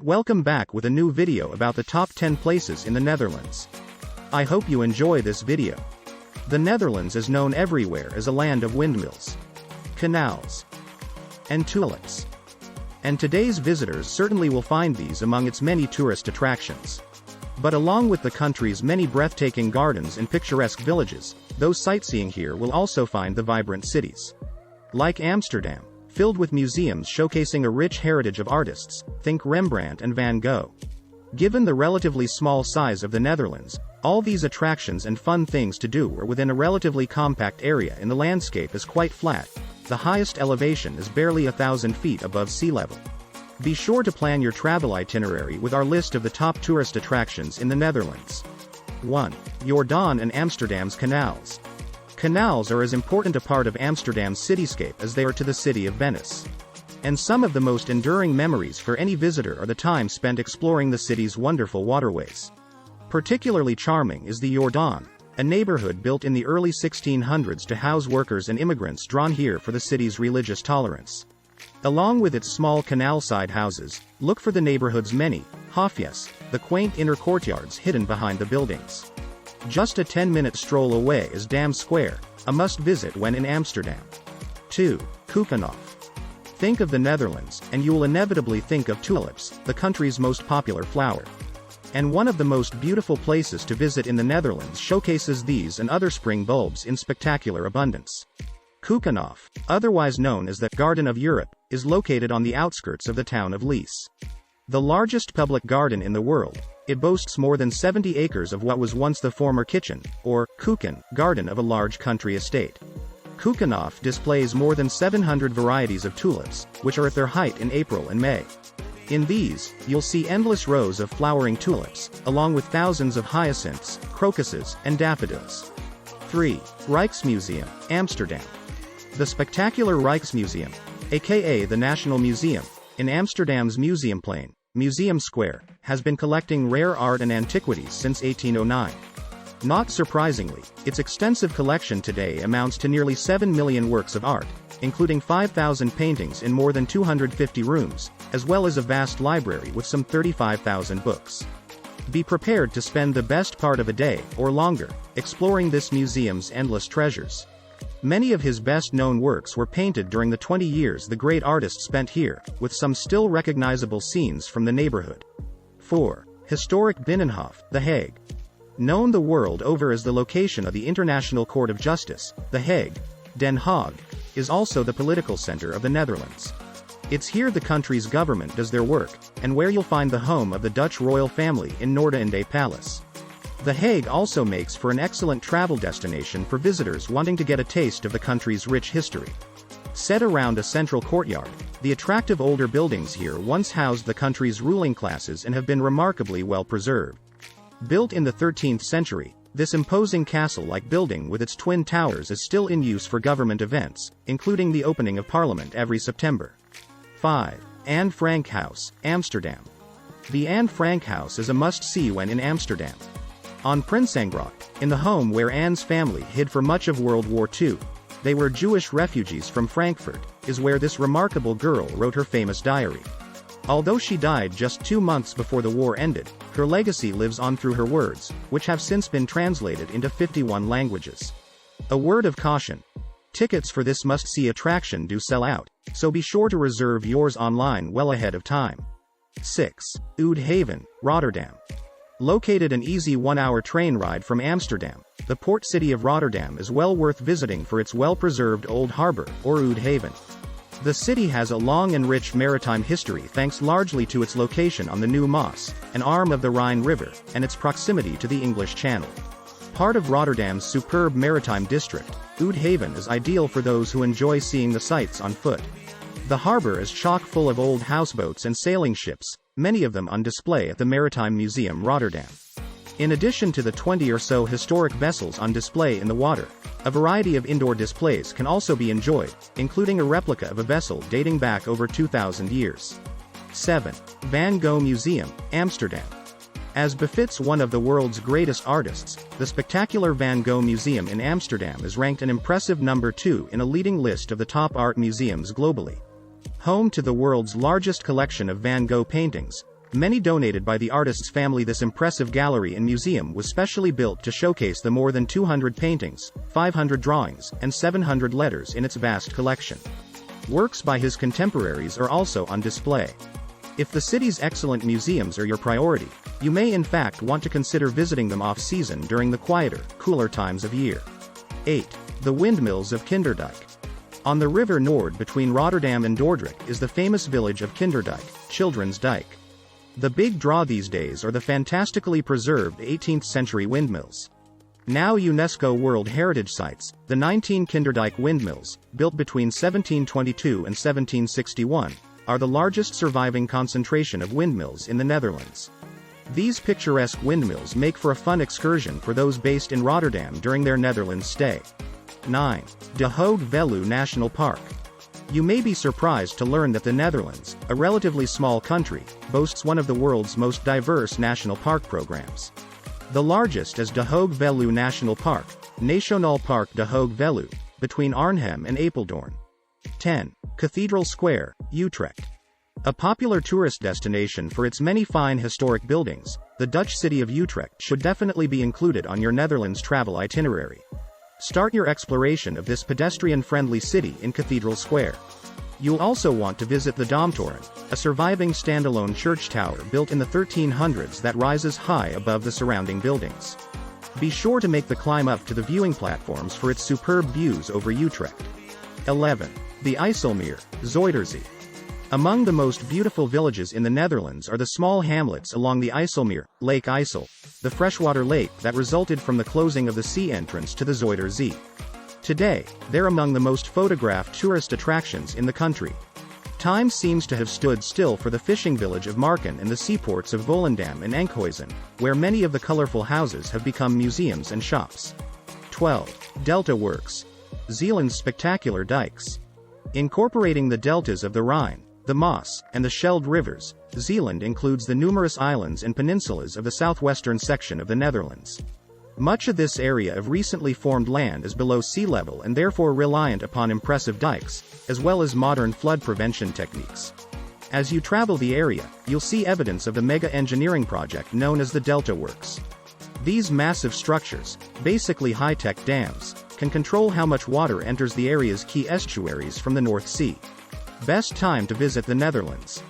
Welcome back with a new video about the top 10 places in the Netherlands. I hope you enjoy this video. The Netherlands is known everywhere as a land of windmills, canals, and tulips. And today's visitors certainly will find these among its many tourist attractions. But along with the country's many breathtaking gardens and picturesque villages, those sightseeing here will also find the vibrant cities. Like Amsterdam, filled with museums showcasing a rich heritage of artists, think Rembrandt and Van Gogh. Given the relatively small size of the Netherlands, all these attractions and fun things to do are within a relatively compact area, and the landscape is quite flat. The highest elevation is barely 1,000 feet above sea level. Be sure to plan your travel itinerary with our list of the top tourist attractions in the Netherlands. 1. Rotterdam and Amsterdam's canals. Canals are as important a part of Amsterdam's cityscape as they are to the city of Venice. And some of the most enduring memories for any visitor are the time spent exploring the city's wonderful waterways. Particularly charming is the Rotterdam, a neighborhood built in the early 1600s to house workers and immigrants drawn here for the city's religious tolerance. Along with its small canal-side houses, look for the neighborhood's many hofjes, the quaint inner courtyards hidden behind the buildings. Just a 10-minute stroll away is Dam Square, a must-visit when in Amsterdam. 2. Kookanov. Think of the Netherlands, and you'll inevitably think of tulips, the country's most popular flower. And one of the most beautiful places to visit in the Netherlands showcases these and other spring bulbs in spectacular abundance. Kookanov, otherwise known as the Garden of Europe, is located on the outskirts of the town of Lies. The largest public garden in the world, it boasts more than 70 acres of what was once the former kitchen, or keuken, garden of a large country estate. Kookanov displays more than 700 varieties of tulips, which are at their height in April and May. In these, you'll see endless rows of flowering tulips, along with thousands of hyacinths, crocuses, and daffodils. 3. Rijksmuseum, Amsterdam. The spectacular Rijksmuseum, aka the National Museum, in Amsterdam's Museumplein, Museum Square, has been collecting rare art and antiquities since 1809. Not surprisingly, its extensive collection today amounts to nearly 7 million works of art, including 5,000 paintings in more than 250 rooms, as well as a vast library with some 35,000 books. Be prepared to spend the best part of a day, or longer, exploring this museum's endless treasures. Many of his best-known works were painted during the 20 years the great artist spent here, with some still recognizable scenes from the neighborhood. 4. Historic Binnenhof, The Hague. Known the world over as the location of the International Court of Justice, The Hague, Den Haag, is also the political center of the Netherlands. It's here the country's government does their work, and where you'll find the home of the Dutch royal family in Noordeinde Palace. The Hague also makes for an excellent travel destination for visitors wanting to get a taste of the country's rich history. Set around a central courtyard, the attractive older buildings here once housed the country's ruling classes and have been remarkably well preserved. Built in the 13th century, this imposing castle-like building with its twin towers is still in use for government events, including the opening of Parliament every September. 5. Anne Frank House, Amsterdam. The Anne Frank House is a must-see when in Amsterdam. On Prinsengracht, in the home where Anne's family hid for much of World War II, they were Jewish refugees from Frankfurt, is where this remarkable girl wrote her famous diary. Although she died just 2 months before the war ended, her legacy lives on through her words, which have since been translated into 51 languages. A word of caution. Tickets for this must-see attraction do sell out, so be sure to reserve yours online well ahead of time. 6. Oude Haven, Rotterdam. Located an easy 1-hour train ride from Amsterdam, the port city of Rotterdam is well worth visiting for its well-preserved old harbor, or Oude Haven. The city has a long and rich maritime history thanks largely to its location on the New Maas, an arm of the Rhine River, and its proximity to the English Channel. Part of Rotterdam's superb maritime district, Oude Haven is ideal for those who enjoy seeing the sights on foot. The harbor is chock full of old houseboats and sailing ships, many of them on display at the Maritime Museum Rotterdam. In addition to the 20 or so historic vessels on display in the water, a variety of indoor displays can also be enjoyed, including a replica of a vessel dating back over 2,000 years. 7. Van Gogh Museum, Amsterdam. As befits one of the world's greatest artists, the spectacular Van Gogh Museum in Amsterdam is ranked an impressive number 2 in a leading list of the top art museums globally. Home to the world's largest collection of Van Gogh paintings, Many donated by the artist's family. This impressive gallery and museum was specially built to showcase the more than 200 paintings, 500 drawings, and 700 letters in its vast collection. Works by his contemporaries are also on display. If the city's excellent museums are your priority, you may in fact want to consider visiting them off-season during the quieter, cooler times of year. 8. The Windmills of Kinderdijk. On the River Noord between Rotterdam and Dordrecht is the famous village of Kinderdijk, Children's Dyke. The big draw these days are the fantastically preserved 18th-century windmills. Now UNESCO World Heritage Sites, the 19 Kinderdijk windmills, built between 1722 and 1761, are the largest surviving concentration of windmills in the Netherlands. These picturesque windmills make for a fun excursion for those based in Rotterdam during their Netherlands stay. 9. De Hoge Veluwe National Park. You may be surprised to learn that the Netherlands, a relatively small country, boasts one of the world's most diverse national park programs. The largest is De Hoge Veluwe National Park, Nationaal Park De Hoge Veluwe, between Arnhem and Apeldoorn. 10. Cathedral Square, Utrecht. A popular tourist destination for its many fine historic buildings, the Dutch city of Utrecht should definitely be included on your Netherlands travel itinerary. Start your exploration of this pedestrian-friendly city in Cathedral Square. You'll also want to visit the Domtoren, a surviving standalone church tower built in the 1300s that rises high above the surrounding buildings. Be sure to make the climb up to the viewing platforms for its superb views over Utrecht. 11. The Isomerzoiderzi. Among the most beautiful villages in the Netherlands are the small hamlets along the IJsselmeer, Lake IJssel, the freshwater lake that resulted from the closing of the sea entrance to the Zuiderzee. Today, they're among the most photographed tourist attractions in the country. Time seems to have stood still for the fishing village of Marken and the seaports of Volendam and Enkhuizen, where many of the colorful houses have become museums and shops. 12. Delta Works. Zeeland's spectacular dikes. Incorporating the deltas of the Rhine, the Maas, and the Scheldt rivers, Zeeland includes the numerous islands and peninsulas of the southwestern section of the Netherlands. Much of this area of recently formed land is below sea level and therefore reliant upon impressive dikes, as well as modern flood prevention techniques. As you travel the area, you'll see evidence of the mega engineering project known as the Delta Works. These massive structures, basically high-tech dams, can control how much water enters the area's key estuaries from the North Sea. Best time to visit the Netherlands.